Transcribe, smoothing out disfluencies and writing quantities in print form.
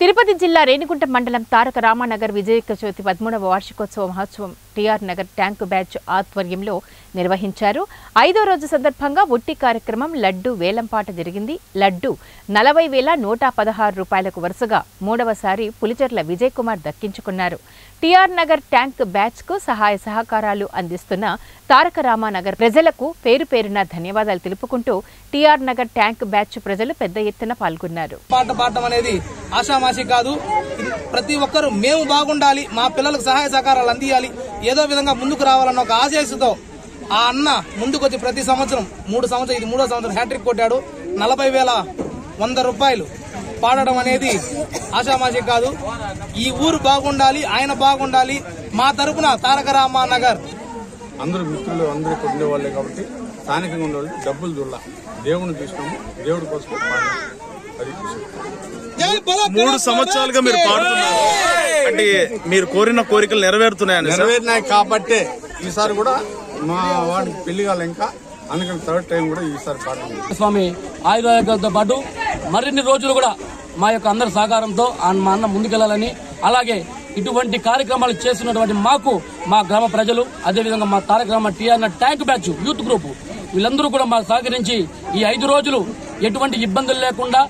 తిరుపతి జిల్లా రేణిగుంట మండలం తారక రామానగర్ విజయక చవితి 13వ వార్షికోత్సవ మహోత్సవం టీఆర్ నగర్ ట్యాంకు బ్యాచ్ ఆధ్వర్యంలో నిర్వహించారు. 5వ రోజు సందర్భంగా ఒట్టి కార్యక్రమం లడ్డు వేలంపాట జరిగింది. లడ్డు 40,116 రూపాయలకు వరుసగా మూడవసారి పులిచెర్ల విజయ్ కుమార్ దక్కించుకున్నారు. టీఆర్ నగర్ ట్యాంక్ బ్యాచ్ కు సహాయ సహకారాలు అందిస్తున్న తారక రామానగర్ ప్రజలకు పేరు పేరున ధన్యవాదాలు తెలుపుకుంటూ టీఆర్ నగర్ ట్యాంక్ బ్యాచ్ ప్రజలు పెద్ద ఎత్తున పాల్గొన్నారు. ఆశామాషి కాదు, ప్రతి ఒక్కరు మేము బాగుండాలి, మా పిల్లలకు సహాయ సహకారాలు అందియాలి, ఏదో విధంగా ముందుకు రావాలన్న ఒక ఆశయంతో ఆ అన్న ముందుకొచ్చి ప్రతి సంవత్సరం 3 సంవత్సరం ఇది 3వ సంవత్సరం హ్యాట్రిక్ కొట్టాడు. 40,100 రూపాయలు పాడడం అనేది ఆశామాషి కాదు. ఈ ఊరు బాగుండాలి, ఆయన బాగుండాలి. మా తరపున తారక రామానగర్ అందరూ మిత్రులు అందరూ పొందే వాళ్ళే కాబట్టి స్థానికంగా ఉండేవాళ్ళు డబ్బులు దుల్ల దేవుని తీసుకున్నాము, దేవుడి కోసం అది 3 సంవత్సరాలుగా మీరు పాడుతున్నారు అంటే మీరు కోరిన కోరికలు నెరవేరుతున్నాయి కాబట్టి ఈసారి కూడా మా వాడికి పెళ్లి కాలే ఇంకా, అందుకని 3rd టైం కూడా ఈసారి పాడుతున్నాం. స్వామి ఆయుధాలతో పాటు మరిన్ని రోజులు కూడా మా యొక్క అందరి సహకారంతో మా అన్న ముందుకెళ్లాలని, అలాగే ఇటువంటి కార్యక్రమాలు చేస్తున్నటువంటి మాకు మా గ్రామ ప్రజలు, అదేవిధంగా మా Taraka Rama TR tank batch youth group వీళ్ళందరూ కూడా మాకు సహకరించి ఈ 5 రోజులు ఎటువంటి ఇబ్బందులు లేకుండా